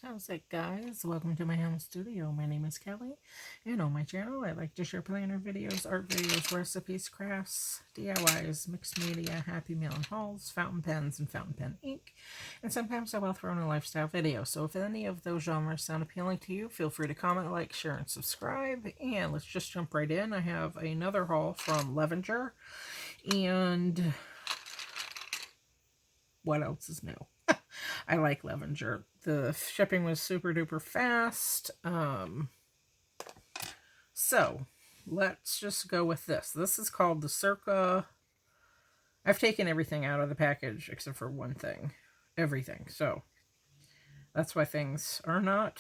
How's it, guys? Welcome to my home studio. My name is Kelly, and on my channel I like to share planner videos, art videos, recipes, crafts, DIYs, mixed media, happy meal and hauls, fountain pens, and fountain pen ink. And sometimes I will throw in a lifestyle video. So if any of those genres sound appealing to you, feel free to comment, like, share, and subscribe. And let's just jump right in. I have another haul from Levenger, and what else is new? I like Levenger. The shipping was super duper fast. So let's just go with this. This is called the Circa. I've taken everything out of the package except for one thing. Everything. So that's why things are not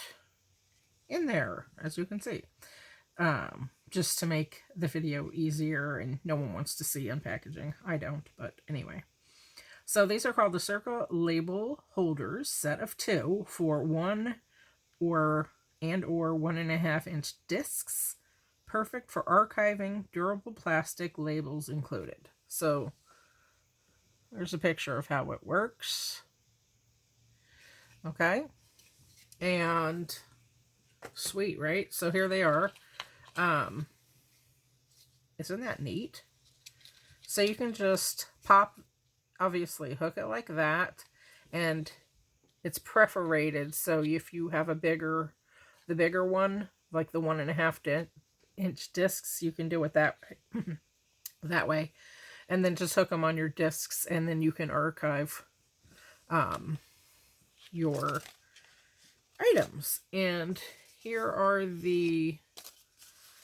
in there, as you can see. Just to make the video easier, and no one wants to see unpackaging. I don't, but anyway. So these are called the Circa label holders, set of 2 for 1 or 1.5 inch discs. Perfect for archiving, durable plastic, labels included. So there's a picture of how it works. Okay. And sweet, right? So here they are. Isn't that neat? So you can just pop, obviously hook it like that, and it's perforated, so if you have the bigger one, like the 1.5 inch discs, you can do it that that way, and then just hook them on your discs, and then you can archive your items. And here are the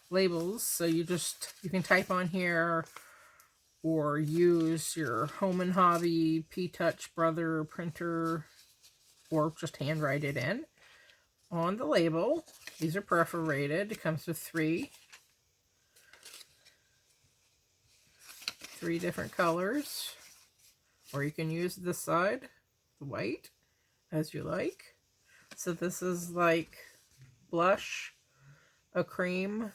labels. So you can type on here, or use your Home and Hobby P-Touch Brother printer, or just handwrite it in on the label. These are perforated. It comes with three different colors, or you can use this side, the white, as you like. So this is like blush, a cream,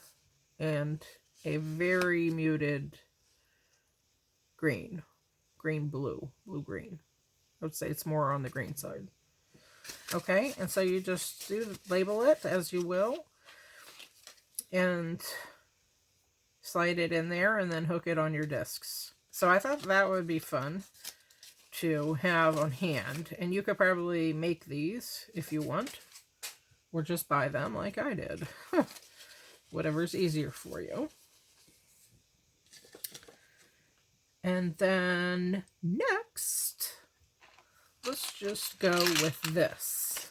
and a very muted green, blue green. I would say it's more on the green side. Okay, and so you just label it as you will, and slide it in there, and then hook it on your discs. So I thought that would be fun to have on hand, and you could probably make these if you want, or just buy them like I did. Whatever's easier for you. And then next, let's just go with this.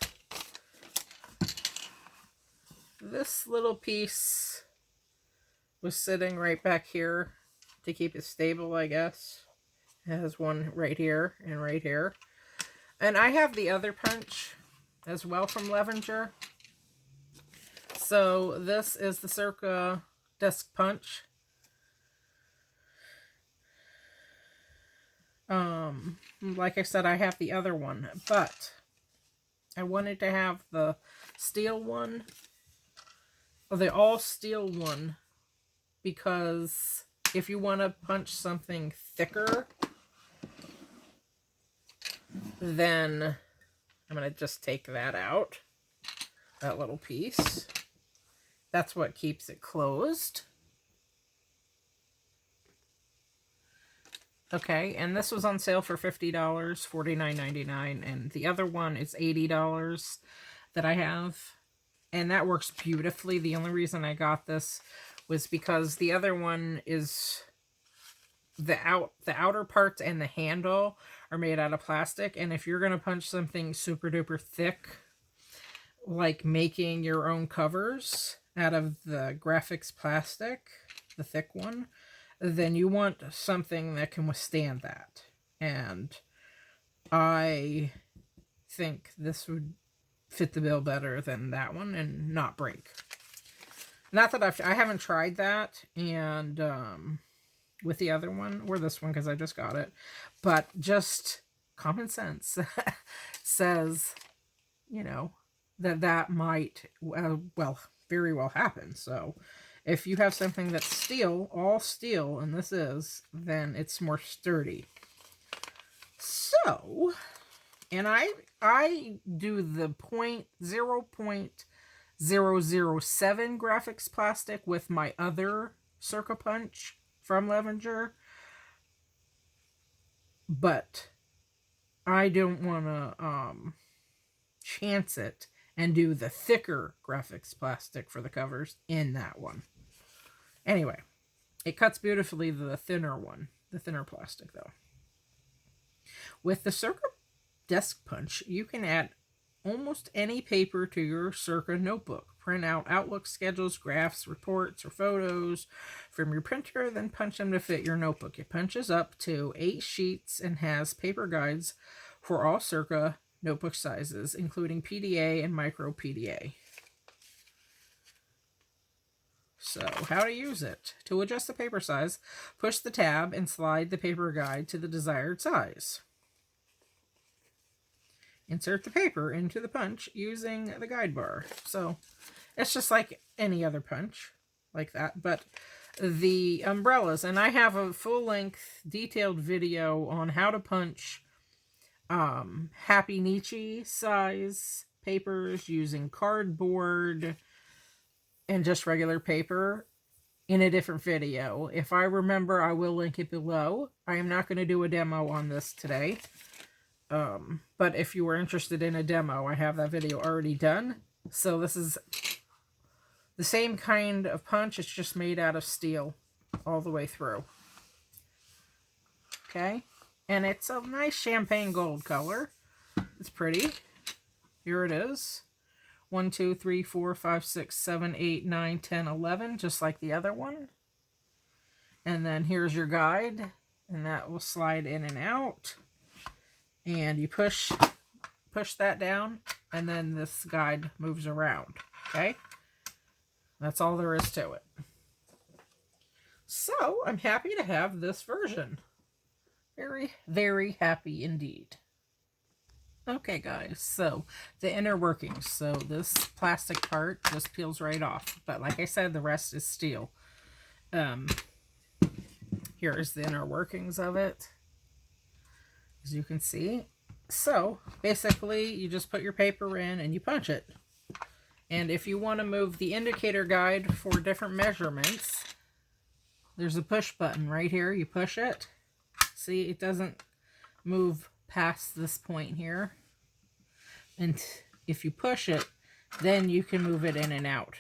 This little piece was sitting right back here to keep it stable, I guess. It has one right here and right here. And I have the other punch as well from Levenger. So this is the Circa desk punch. Like I said, I have the other one, but I wanted to have the steel one, or the all steel one, because if you want to punch something thicker, then I'm going to just take that out, that little piece. That's what keeps it closed. Okay, and this was on sale for $50, $49.99, and the other one is $80 that I have, and that works beautifully. The only reason I got this was because the other one is the outer parts and the handle are made out of plastic, and if you're going to punch something super duper thick, like making your own covers out of the Grafix Plastic, the thick one, then you want something that can withstand that. And I think this would fit the bill better than that one and not break. Not that I haven't tried that, and with the other one, or this one, because I just got it, but just common sense says, you know, that might, well, very well happen. So if you have something that's steel, all steel, and this is, then it's more sturdy. So And I do the 0.007 Grafix Plastic with my other Circa punch from Levenger. But I don't want to chance it and do the thicker Grafix Plastic for the covers in that one. Anyway, it cuts beautifully the thinner one, the thinner plastic though. With the Circa Desk Punch, you can add almost any paper to your Circa notebook. Print out Outlook schedules, graphs, reports, or photos from your printer, then punch them to fit your notebook. It punches up to 8 sheets and has paper guides for all Circa notebook sizes, including PDA and micro PDA. So, how to use it. To adjust the paper size, push the tab and slide the paper guide to the desired size. Insert the paper into the punch using the guide bar. So, it's just like any other punch, like that. But the umbrellas, and I have a full-length, detailed video on how to punch Happy Nietzsche size papers using cardboard and just regular paper in a different video. If I remember, I will link it below. I am not going to do a demo on this today. But if you were interested in a demo, I have that video already done. So this is the same kind of punch. It's just made out of steel all the way through. Okay. And it's a nice champagne gold color. It's pretty. Here it is. 1, 2, 3, 4, 5, 6, 7, 8, 9, 10, 11, just like the other one. And then here's your guide, and that will slide in and out. And you push that down, and then this guide moves around, okay? That's all there is to it. So, I'm happy to have this version. Very, very happy indeed. Okay, guys, so the inner workings. So this plastic part just peels right off. But like I said, the rest is steel. Here is the inner workings of it, as you can see. So basically, you just put your paper in and you punch it. And if you want to move the indicator guide for different measurements, there's a push button right here. You push it. See, it doesn't move past this point here, and if you push it, then you can move it in and out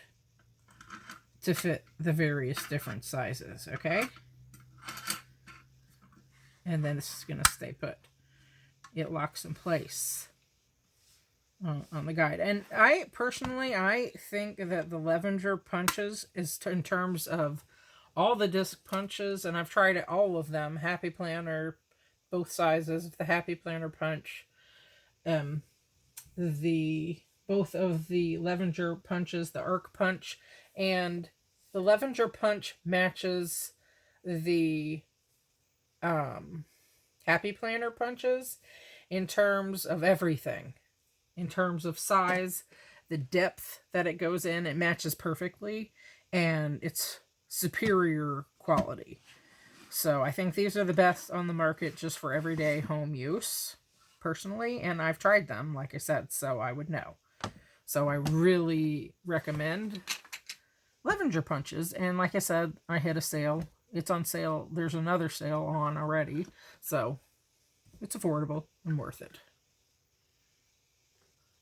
to fit the various different sizes, okay? And then this is going to stay put. It locks in place on the guide. And I think that the Levenger punches is in terms of all the disc punches, and I've tried all of them, Happy Planner, both sizes of the Happy Planner punch, both of the Levenger punches, the arc punch, and the Levenger punch matches the Happy Planner punches in terms of everything. In terms of size, the depth that it goes in, it matches perfectly, and it's superior quality. So I think these are the best on the market just for everyday home use, personally, and I've tried them, like I said, so I would know. So I really recommend Levenger punches, and like I said, I hit a sale. It's on sale. There's another sale on already, so it's affordable and worth it.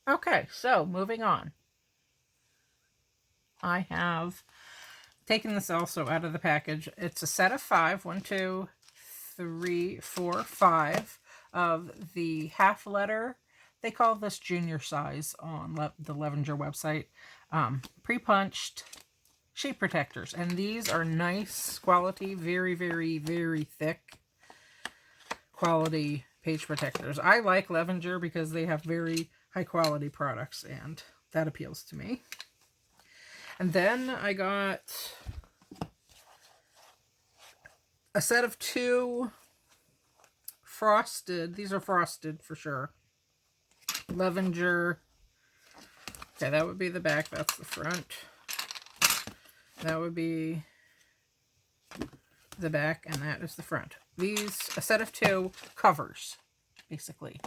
Okay, so moving on. I have taken this also out of the package. It's a set of 5, 1, 2, 3, 4, 5 of the half letter. They call this junior size on the Levenger website. Pre-punched sheet protectors. And these are nice quality, very, very, very thick quality page protectors. I like Levenger because they have very high quality products, and that appeals to me. And then I got a set of 2 frosted. These are frosted for sure. Levenger. Okay, that would be the back. That's the front. That would be the back, and that is the front. These, a set of 2 covers, basically.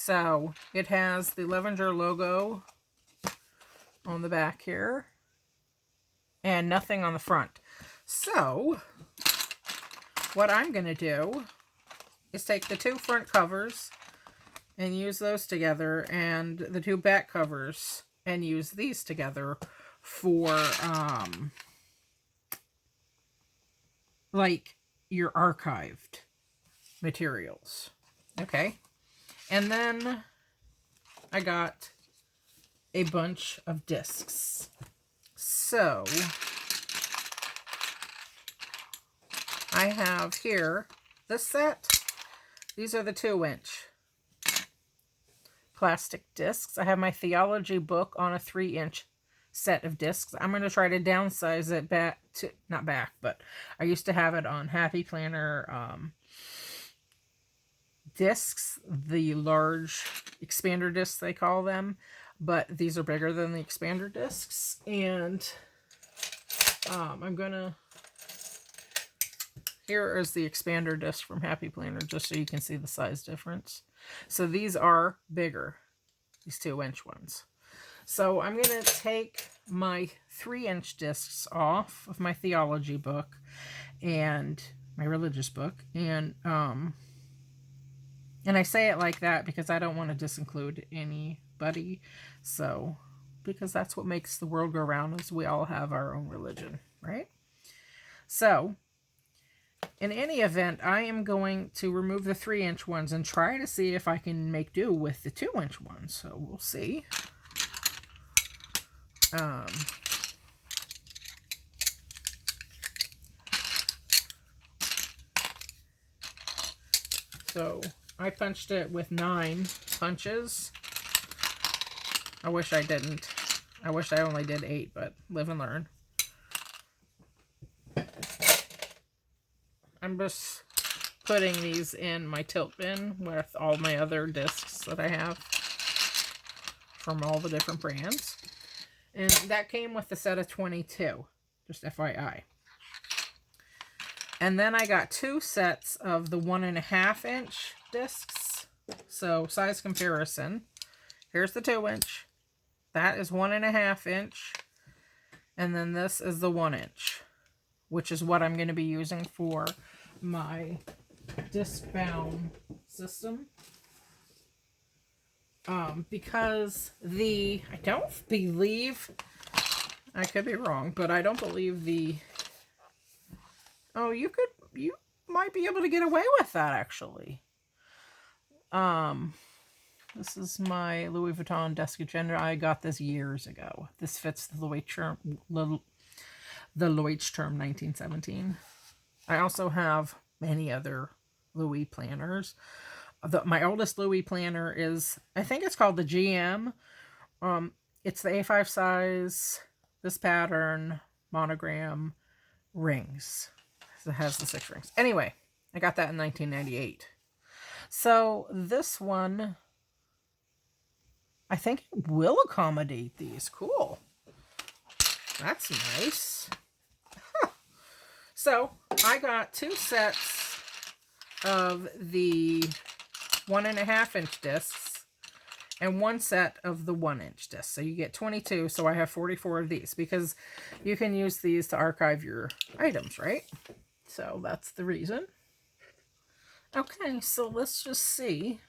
So it has the Levenger logo on the back here and nothing on the front. So what I'm going to do is take the two front covers and use those together, and the two back covers, and use these together for like your archived materials. Okay. And then I got a bunch of discs. So I have here this set. These are the 2-inch plastic discs. I have my theology book on a 3-inch set of discs. I'm going to try to downsize it back to, not back, but I used to have it on Happy Planner discs, the large expander discs they call them, but these are bigger than the expander discs. And I'm going to, here is the expander disc from Happy Planner, just so you can see the size difference. So these are bigger, these 2-inch ones. So I'm going to take my 3-inch discs off of my theology book and my religious book. And I say it like that because I don't want to disinclude anybody. So, because that's what makes the world go round, is we all have our own religion, right? So, in any event, I am going to remove the 3-inch ones and try to see if I can make do with the 2-inch ones. So we'll see. So I punched it with 9 punches. I wish I didn't. I wish I only did 8, but live and learn. I'm just putting these in my tilt bin with all my other discs that I have from all the different brands. And that came with the set of 22, just FYI. And then I got 2 sets of the 1.5-inch discs. So size comparison. Here's the 2-inch. That is 1.5-inch. And then this is the 1-inch, which is what I'm going to be using for my disc-bound system. Because I don't believe, I could be wrong, but I don't believe you might be able to get away with that, actually. This is my Louis Vuitton desk agenda. I got this years ago. This fits the Levenger, the Levenger 1917. I also have many other Louis planners. My oldest Louis planner is, I think it's called the GM. It's the A5 size, this pattern, monogram, rings. It has the 6 rings. Anyway, I got that in 1998. So this one, I think it will accommodate these. Cool. That's nice. Huh. So I got 2 sets of the 1.5-inch discs and 1 set of the 1-inch discs. So you get 22. So I have 44 of these because you can use these to archive your items, right? So that's the reason. Okay, so let's just see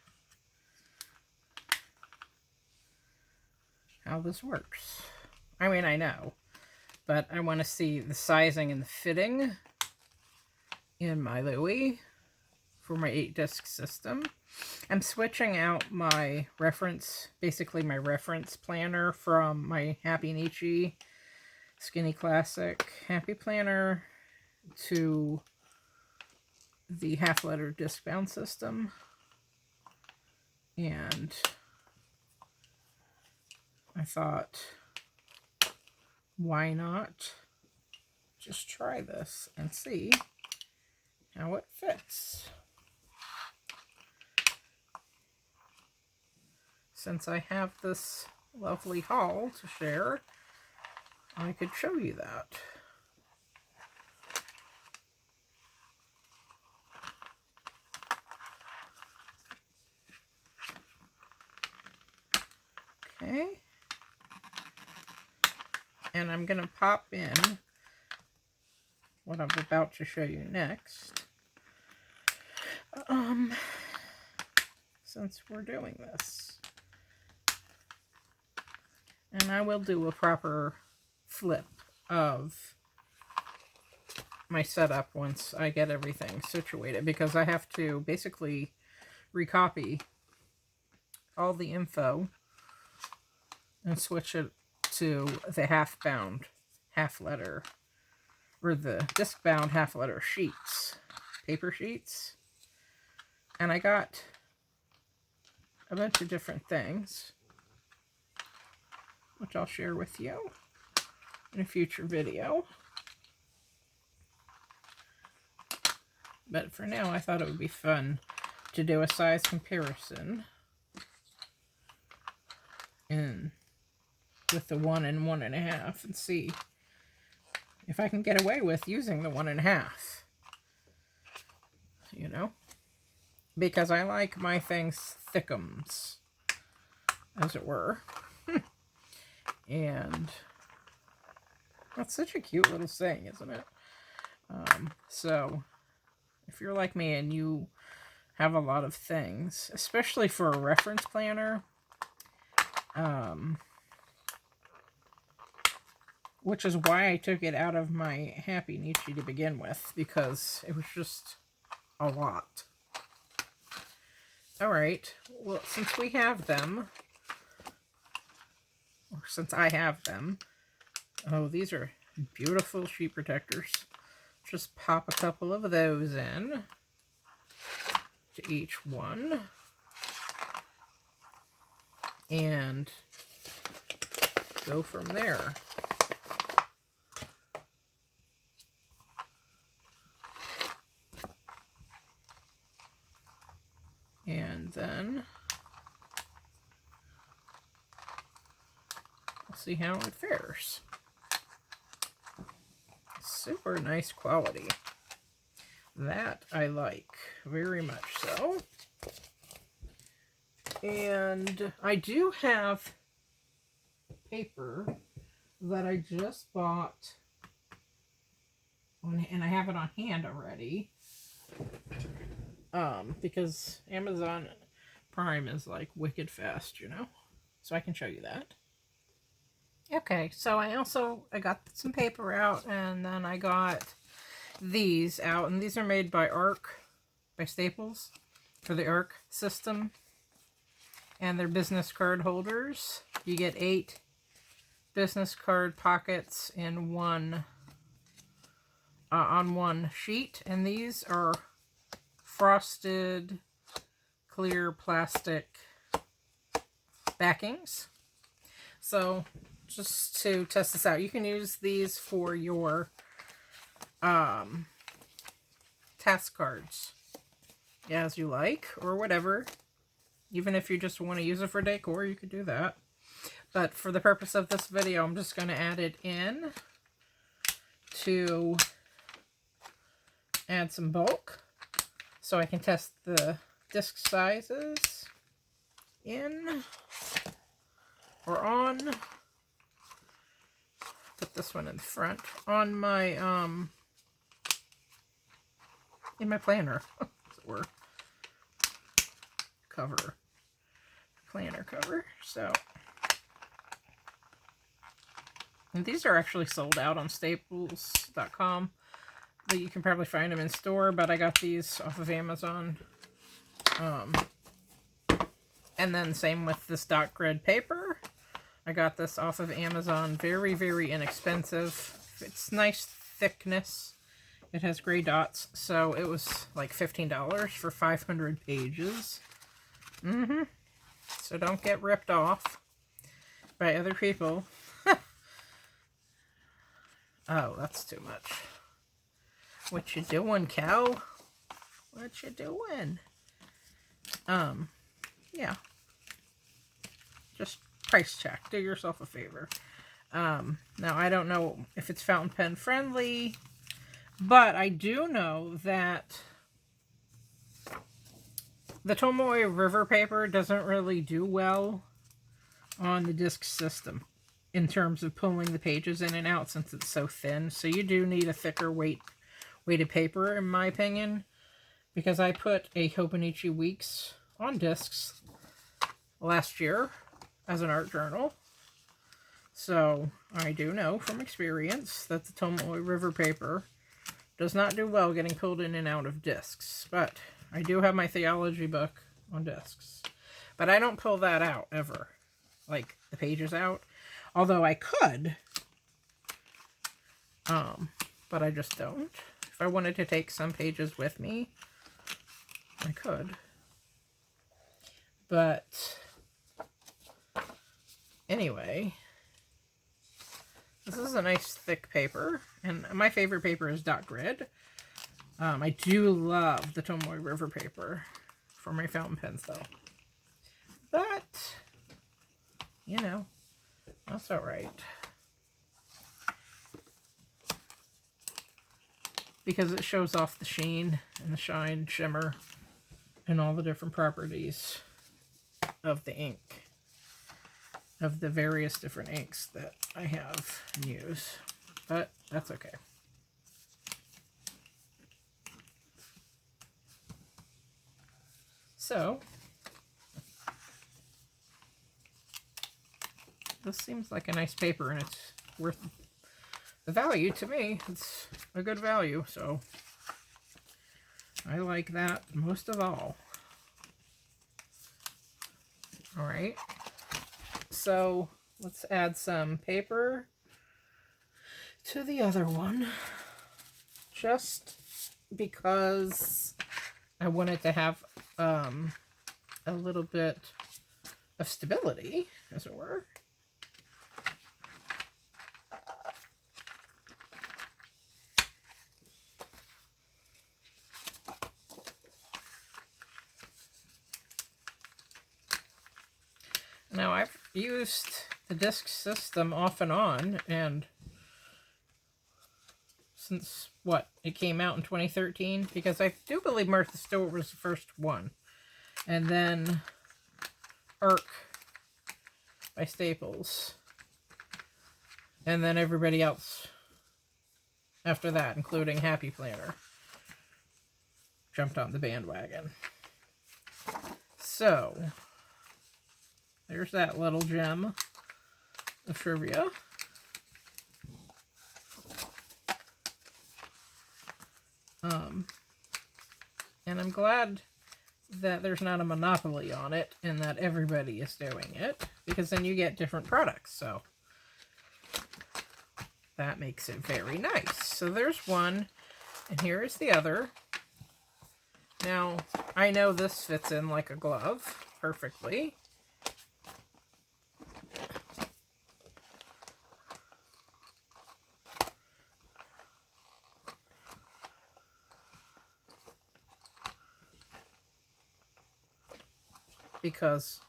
how this works. I mean, I know, but I want to see the sizing and the fitting in my Louis for my 8-disc system. I'm switching out my reference, basically my reference planner from my Happy Nietzsche Skinny Classic Happy Planner to the half-letter disc-bound system. And I thought, why not just try this and see how it fits. Since I have this lovely haul to share, I could show you that. Okay. And I'm going to pop in what I'm about to show you next. Since we're doing this. And I will do a proper flip of my setup once I get everything situated, because I have to basically recopy all the info and switch it to the half-bound half-letter, or the disc-bound half-letter sheets, paper sheets. And I got a bunch of different things, which I'll share with you in a future video. But for now, I thought it would be fun to do a size comparison with the 1 and 1.5 and see if I can get away with using the 1.5. You know? Because I like my things thickums, as it were. And that's such a cute little saying, isn't it? So if you're like me and you have a lot of things, especially for a reference planner, which is why I took it out of my Happy Nietzsche to begin with, because it was just a lot. Alright, well, since we have them, or since I have them, oh, these are beautiful sheet protectors. Just pop a couple of those in to each one. And go from there. And then we'll see how it fares. Super nice quality. That I like very much so. And I do have paper that I just bought, and I have it on hand already. Because Amazon Prime is like wicked fast, you know? So I can show you that. Okay, so I got some paper out, and then I got these out, and these are made by Staples, for the ARC system. And they're business card holders. You get 8 business card pockets in one, on one sheet, and these are frosted clear plastic backings. So just to test this out, you can use these for your task cards as you like, or whatever. Even if you just want to use it for decor, you could do that. But for the purpose of this video, I'm just going to add it in to add some bulk, so I can test the disc sizes in or on. Put this one in the front on my in my planner, as it were, cover, planner cover. So, and these are actually sold out on staples.com. But you can probably find them in store, but I got these off of Amazon. And then same with this dot grid paper. I got this off of Amazon. Very, very inexpensive. It's nice thickness. It has gray dots, so it was like $15 for 500 pages. So don't get ripped off by other people. Oh, that's too much. What you doing, cow? What you doing? Yeah. Just price check. Do yourself a favor. Now, I don't know if it's fountain pen friendly, but I do know that the Tomoe River paper doesn't really do well on the disc system in terms of pulling the pages in and out since it's so thin. So you do need a thicker weighted paper, in my opinion, because I put a Hobonichi Weeks on discs last year as an art journal. So I do know from experience that the Tomoe River paper does not do well getting pulled in and out of discs. But I do have my theology book on discs. But I don't pull that out ever, like the pages out. Although I could, but I just don't. If I wanted to take some pages with me, I could. But anyway, this is a nice thick paper, and my favorite paper is dot grid. I do love the Tomoe River paper for my fountain pens, though. But, you know, that's all right. Because it shows off the sheen and the shine, shimmer, and all the different properties of the ink. Of the various different inks that I have and use. But that's okay. So, this seems like a nice paper, and it's worth the value to me. It's a good value, so I like that most of all. Alright, so let's add some paper to the other one, just because I wanted to have a little bit of stability, as it were. Now, I've used the disc system off and on, and since, what, it came out in 2013? Because I do believe Martha Stewart was the first one. And then Arc by Staples. And then everybody else after that, including Happy Planner, jumped on the bandwagon. So, there's that little gem of trivia. And I'm glad that there's not a monopoly on it and that everybody is doing it, because then you get different products. So that makes it very nice. So there's one, and here is the other. Now, I know this fits in like a glove perfectly. Because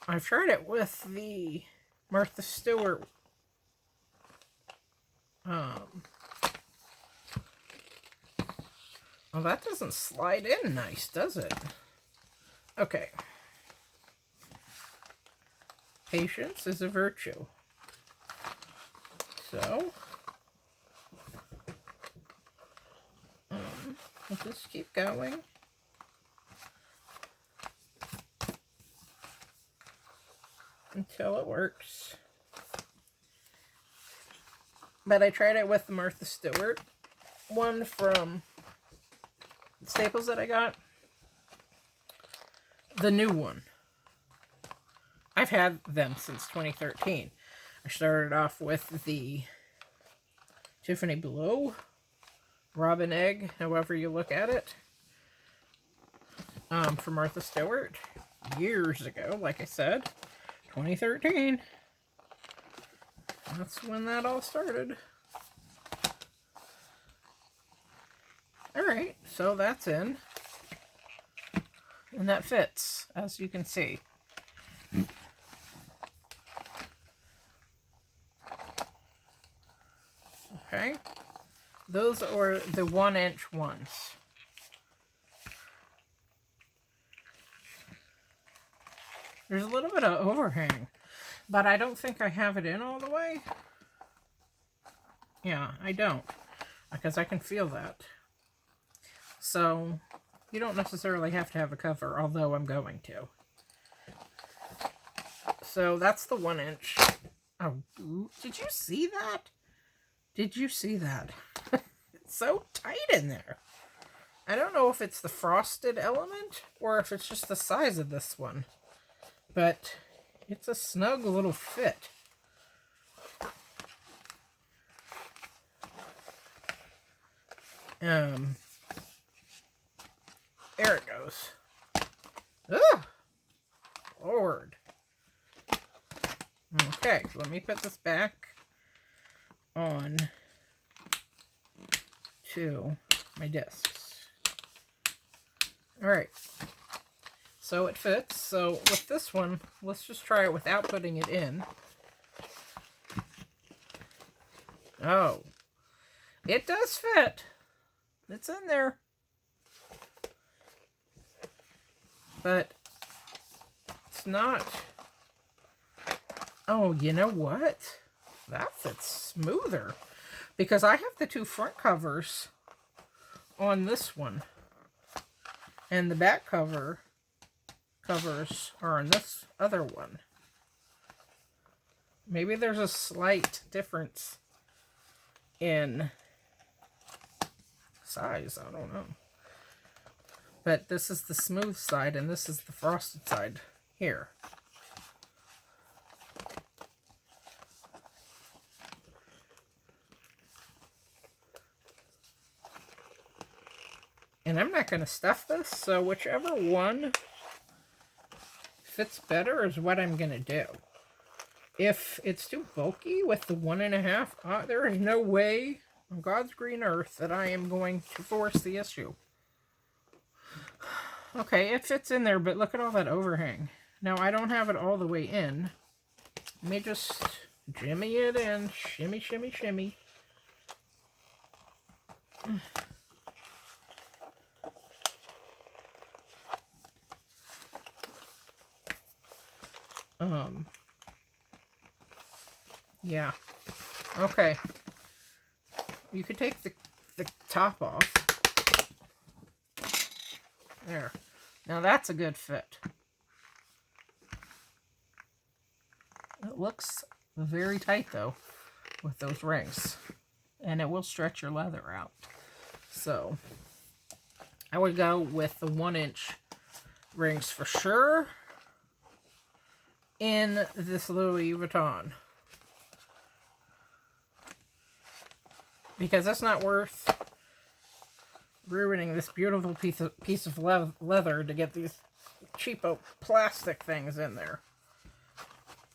I've tried it with the Martha Stewart well, that doesn't slide in nice, does it? Okay. Patience is a virtue. So, we'll just keep going. Until it works. But I tried it with the Martha Stewart one from Staples that I got. The new one. I've had them since 2013. I started off with the Tiffany Blue, Robin Egg, however you look at it, from Martha Stewart years ago, like I said. 2013. That's when that all started. Alright, so that's in. And that fits, as you can see. Okay. Those are the 1-inch ones. There's a little bit of overhang. But I don't think I have it in all the way. Yeah, I don't. Because I can feel that. So, you don't necessarily have to have a cover, although I'm going to. So, that's the 1 inch. Oh, did you see that? Did you see that? It's so tight in there. I don't know if it's the frosted element or if it's just the size of this one. But it's a snug little fit. There it goes. Ugh! Lord. Okay, let me put this back on to my discs. Alright. So it fits. So with this one, let's just try it without putting it in. Oh. It does fit. It's in there. But it's not. Oh, you know what? That fits smoother. Because I have the 2 front covers on this one. And the back covers are on this other one. Maybe there's a slight difference in size. I don't know. But this is the smooth side and this is the frosted side here. And I'm not going to stuff this, so whichever one fits better is what I'm going to do. If it's too bulky with the 1.5, there is no way on God's green earth that I am going to force the issue. Okay, it fits in there, but look at all that overhang. Now, I don't have it all the way in. Let me just jimmy it in. Shimmy, shimmy, shimmy. Yeah. Okay. You could take the top off. There. Now that's a good fit. It looks very tight though with those rings. And it will stretch your leather out. So I would go with the 1 inch rings for sure in this Louis Vuitton. Because it's not worth ruining this beautiful piece of leather to get these cheapo plastic things in there.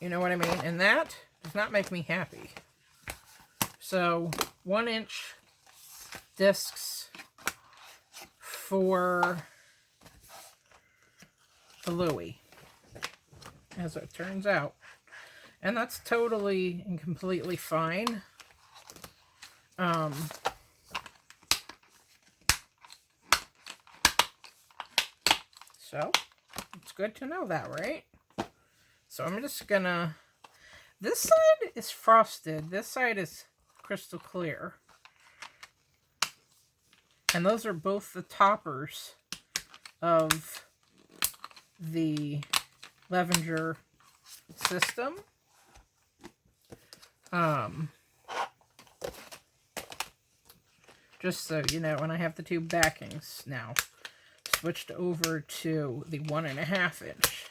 You know what I mean? And that does not make me happy. So, 1 inch discs for the Louis, as it turns out. And that's totally and completely fine. So, it's good to know that, right? So I'm just gonna, this side is frosted, this side is crystal clear. And those are both the toppers of the Levenger system. Just so you know, and I have the 2 backings now switched over to the 1.5 inch.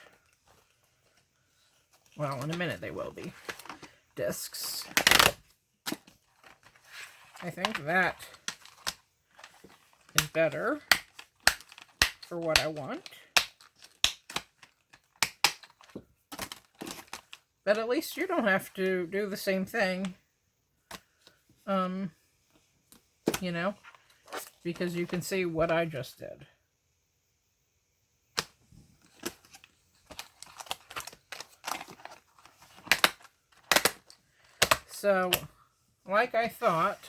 Well, in a minute they will be. Discs. I think that is better for what I want. But at least you don't have to do the same thing. You know, because you can see what I just did. So, like I thought,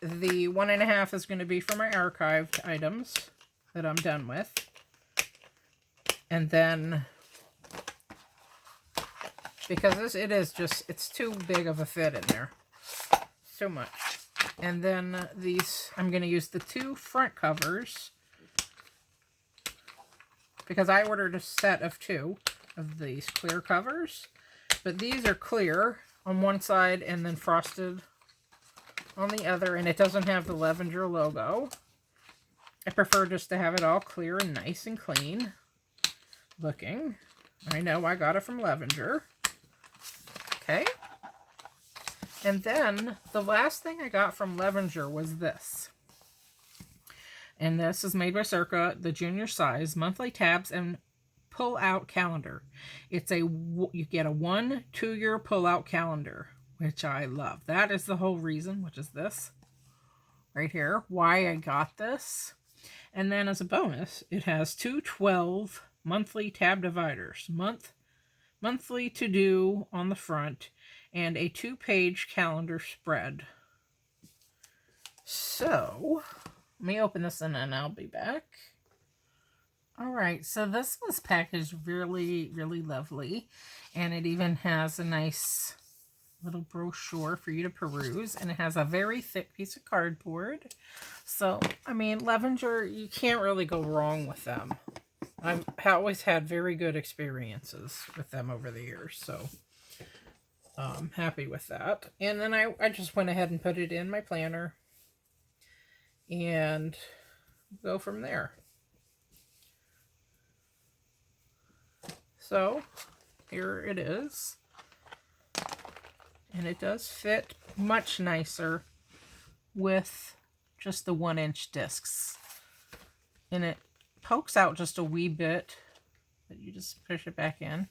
the 1.5 is going to be for my archived items that I'm done with. And then because it is just, it's too big of a fit in there. So much. And then these, I'm going to use the 2 front covers because I ordered a set of 2 of these clear covers. But these are clear on one side and then frosted on the other, and it doesn't have the Levenger logo. I prefer just to have it all clear and nice and clean looking. I know I got it from Levenger. Okay. And then the last thing I got from Levenger was this. And this is made by Circa, the junior size, monthly tabs and pull-out calendar. It's you get a 1-2-year pull-out calendar, which I love. That is the whole reason, which is this right here, why I got this. And then as a bonus, it has 2 12 monthly tab dividers, monthly to do on the front, and a 2-page calendar spread. So let me open this and then I'll be back. Alright, so this was packaged really, really lovely. And it even has a nice little brochure for you to peruse. And it has a very thick piece of cardboard. So, I mean, Levenger, you can't really go wrong with them. I've always had very good experiences with them over the years. So, I'm happy with that. And then I just went ahead and put it in my planner. And go from there. So, here it is. And it does fit much nicer with just the 1-inch discs. And it pokes out just a wee bit, but you just push it back in.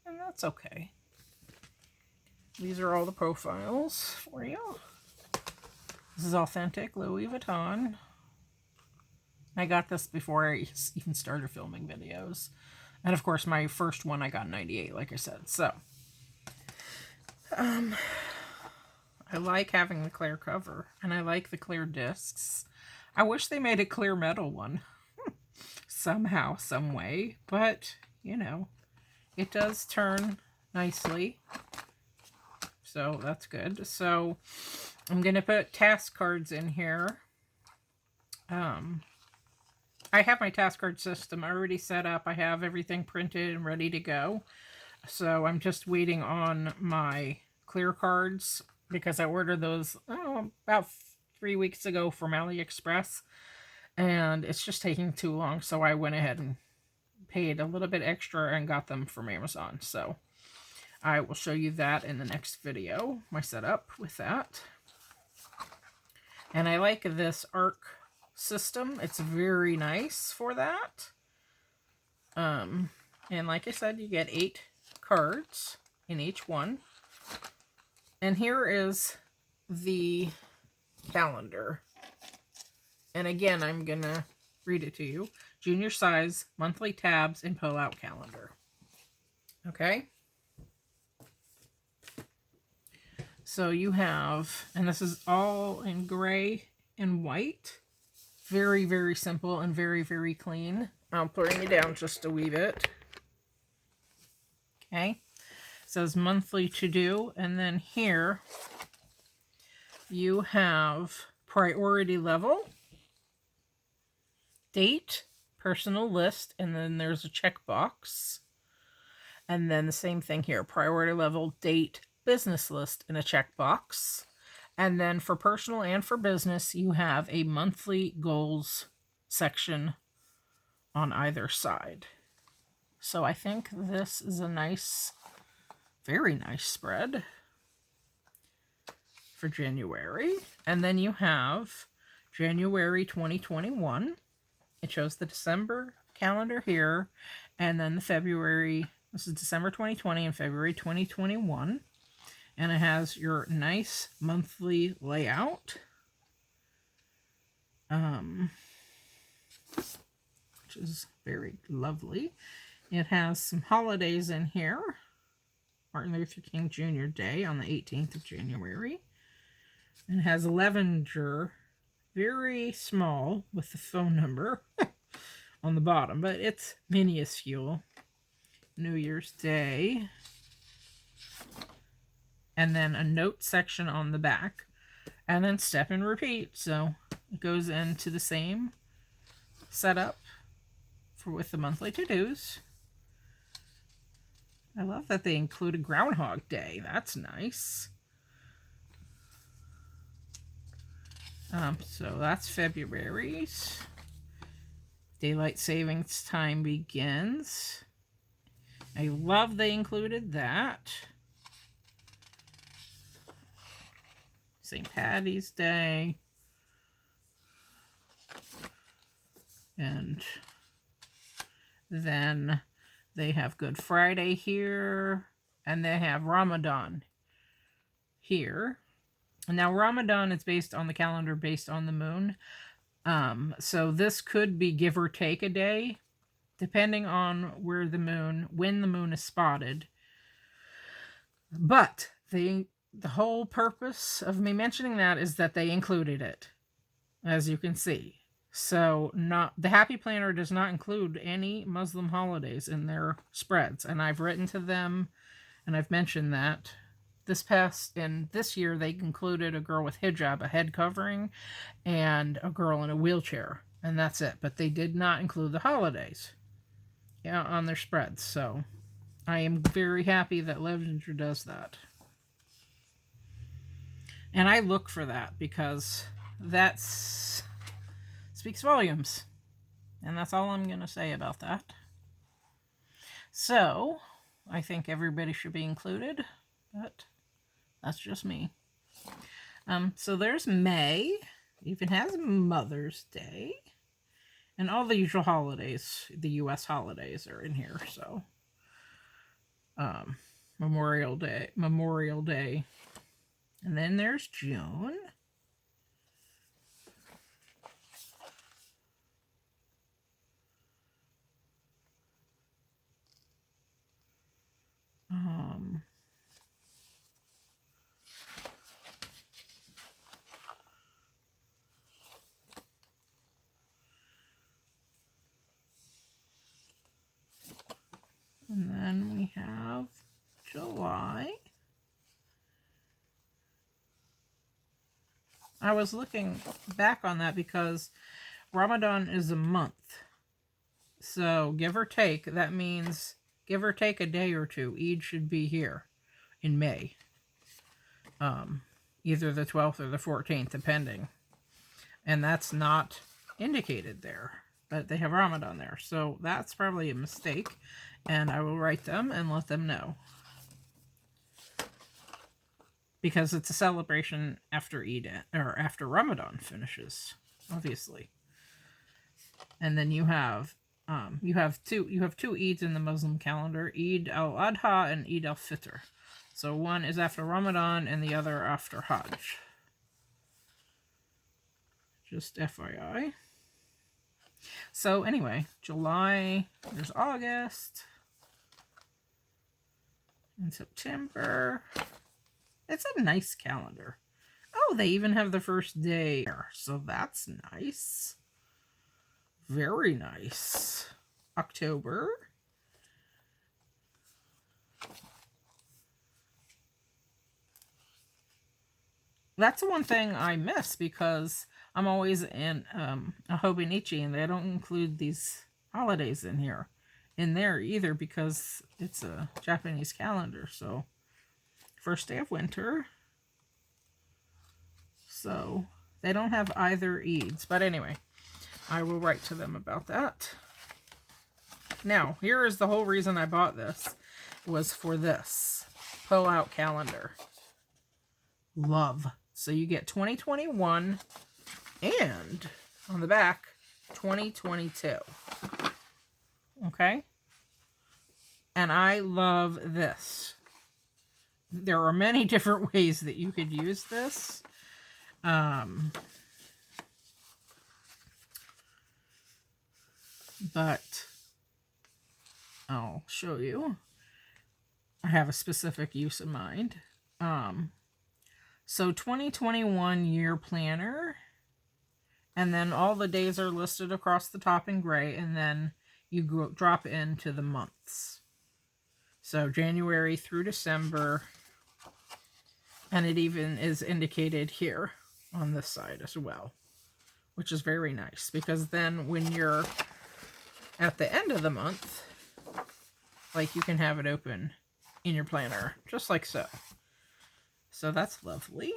And that's okay. These are all the profiles for you. This is authentic Louis Vuitton. I got this before I even started filming videos. And of course, my first one I got in 98, like I said. So, I like having the clear cover. And I like the clear discs. I wish they made a clear metal one. Somehow, some way. But, you know, it does turn nicely. So, that's good. So, I'm going to put task cards in here. I have my task card system already set up. I have everything printed and ready to go. So I'm just waiting on my clear cards because I ordered those about 3 weeks ago from AliExpress. And it's just taking too long. So I went ahead and paid a little bit extra and got them from Amazon. So I will show you that in the next video, my setup with that. And I like this arc system. It's very nice for that. And like I said, you get 8 cards in each one. And here is the calendar. And again, I'm going to read it to you. Junior size, monthly tabs, and pull-out calendar. Okay? So you have, and this is all in gray and white. Very, very simple and very, very clean. I'll bring it down just a wee bit. Okay. It says monthly to do. And then here you have priority level, date, personal list, and then there's a checkbox. And then the same thing here, priority level, date, business list, and a checkbox. And then for personal and for business, you have a monthly goals section on either side. So I think this is a nice, very nice spread for January. And then you have January 2021. It shows the December calendar here. And then the February, this is December 2020 and February 2021. And it has your nice monthly layout. Which is very lovely. It has some holidays in here. Martin Luther King Jr. Day on the 18th of January. And it has Levenger, very small, with the phone number on the bottom. But it's minuscule. New Year's Day. and then a note section on the back, and then step and repeat. So it goes into the same setup with the monthly to-dos. I love that they included Groundhog Day. That's nice. So that's February's. Daylight savings time begins. I love they included that. St. Patty's Day. And then they have Good Friday here. And they have Ramadan here. Now, Ramadan is based on the calendar, based on the moon. So this could be give or take a day, depending on when the moon is spotted. But the whole purpose of me mentioning that is that they included it, as you can see. So the Happy Planner does not include any Muslim holidays in their spreads. And I've written to them and I've mentioned that. This year, they included a girl with hijab, a head covering, and a girl in a wheelchair. And that's it. But they did not include the holidays on their spreads. So I am very happy that Levenger does that. And I look for that because that speaks volumes. And that's all I'm going to say about that. So I think everybody should be included. But that's just me. So there's May. Even has Mother's Day. And all the usual holidays, the U.S. holidays are in here. So Memorial Day. And then there's June. And then we have July. I was looking back on that because Ramadan is a month. So give or take, that means give or take a day or two, Eid should be here in May. Either the 12th or the 14th, depending. And that's not indicated there. But they have Ramadan there. So that's probably a mistake. And I will write them and let them know. Because it's a celebration after Eid, or after Ramadan finishes, obviously. And then you have two Eids in the Muslim calendar, Eid al-Adha and Eid al-Fitr. So one is after Ramadan and the other after Hajj. Just FYI. So anyway, July, there's August, and September. It's a nice calendar. Oh, they even have the first day here, so that's nice. Very nice. October. That's the one thing I miss because I'm always in a Hobonichi and they don't include these holidays in there either because it's a Japanese calendar. So first day of winter. So they don't have either Eids. But anyway, I will write to them about that. Now, here is the whole reason I bought this. Was for this pull-out calendar. Love. So you get 2021 and on the back, 2022. Okay? And I love this. There are many different ways that you could use this. But I'll show you. I have a specific use in mind. So 2021 year planner. And then all the days are listed across the top in gray. And then you drop into the months. So January through December. And it even is indicated here on this side as well, which is very nice, because then when you're at the end of the month, like, you can have it open in your planner, just like so. So that's lovely.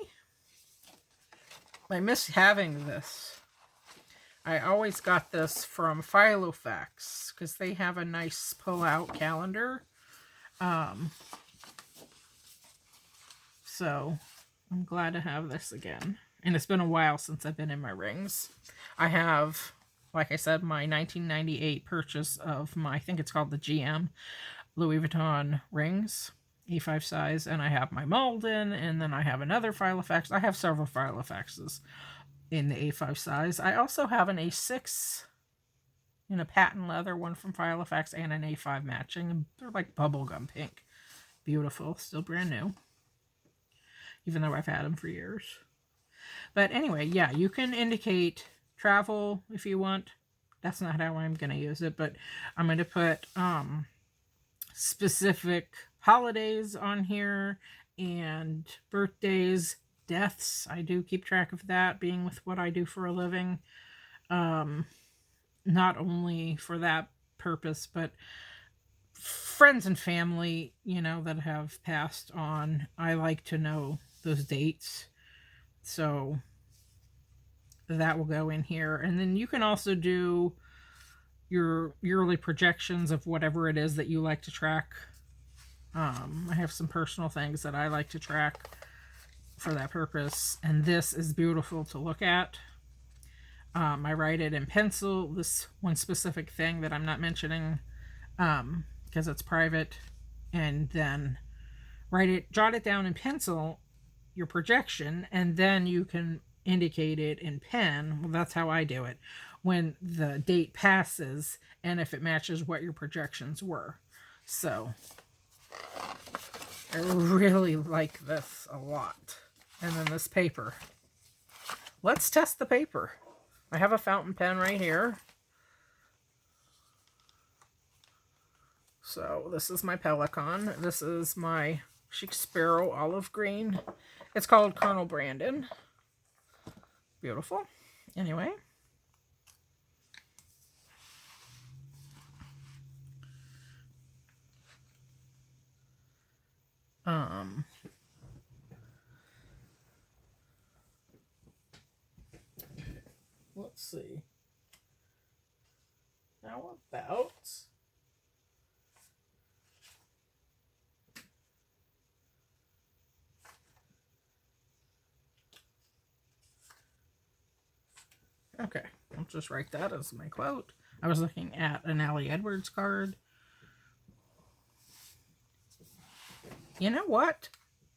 I miss having this. I always got this from Filofax, because they have a nice pull-out calendar. So I'm glad to have this again. And it's been a while since I've been in my rings. I have, like I said, my 1998 purchase of my, I think it's called the GM Louis Vuitton rings, A5 size, and I have my Malden, and then I have another Filofax. I have several Filofaxes in the A5 size. I also have an A6 in a patent leather, one from Filofax, and an A5 matching. They're like bubblegum pink. Beautiful, still brand new, even though I've had them for years. But anyway, yeah, you can indicate travel if you want. That's not how I'm going to use it, but I'm going to put specific holidays on here, and birthdays, deaths. I do keep track of that, being with what I do for a living. Not only for that purpose, but friends and family, you know, that have passed on. I like to know those dates. So that will go in here. And then you can also do your yearly projections of whatever it is that you like to track. I have some personal things that I like to track for that purpose. And this is beautiful to look at. I write it in pencil, this one specific thing that I'm not mentioning, because it's private, and then jot it down in pencil, your projection, and then you can indicate it in pen. Well, that's how I do it, when the date passes and if it matches what your projections were. So I really like this a lot. And then this paper. Let's test the paper. I have a fountain pen right here. So this is my Pelican. This is my Chic Sparrow olive green. It's called Colonel Brandon. Beautiful. Anyway. Let's see. How about... Okay, I'll just write that as my quote. I was looking at an Allie Edwards card. You know what?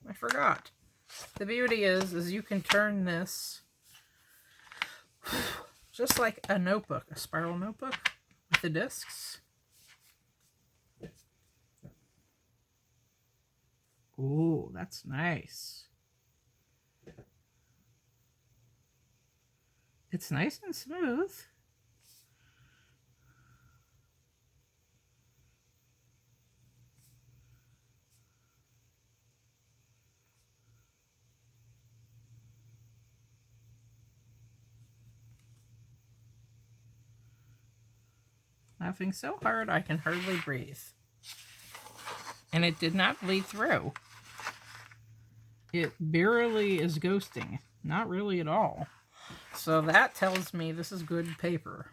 I forgot. The beauty is you can turn this just like a notebook, a spiral notebook with the discs. Ooh, that's nice. It's nice and smooth. Laughing so hard I can hardly breathe. And it did not bleed through. It barely is ghosting. Not really at all. So that tells me this is good paper.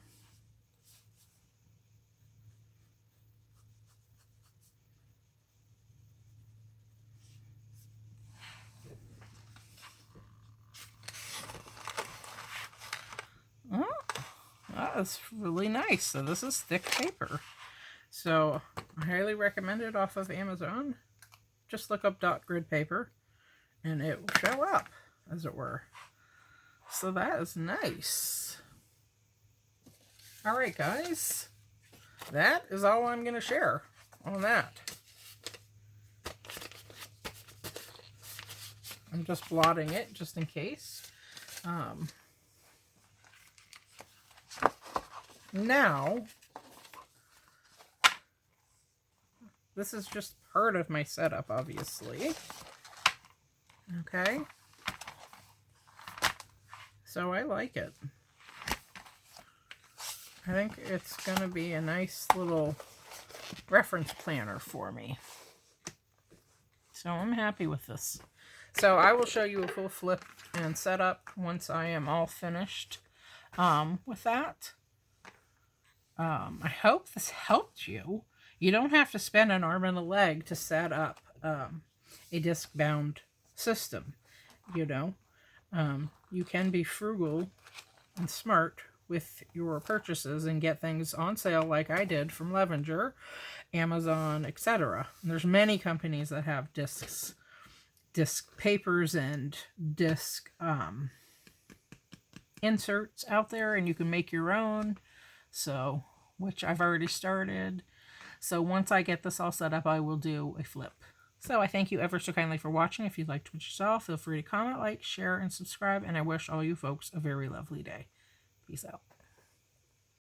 Oh, that's really nice. So this is thick paper. So I highly recommend it off of Amazon. Just look up dot grid paper and it will show up, as it were. So that is nice. Alright guys, that is all I'm going to share on that. I'm just blotting it just in case. Now, this is just part of my setup, obviously. Okay. So I like it. I think it's going to be a nice little reference planner for me. So I'm happy with this. So I will show you a full flip and setup once I am all finished with that. I hope this helped you. You don't have to spend an arm and a leg to set up a disc-bound system, you know. You can be frugal and smart with your purchases and get things on sale like I did from Levenger, Amazon, etc. There's many companies that have disc papers and disc inserts out there, and you can make your own. So, which I've already started. So once I get this all set up, I will do a flip. So I thank you ever so kindly for watching. If you'd like to watch yourself, feel free to comment, like, share, and subscribe. And I wish all you folks a very lovely day. Peace out.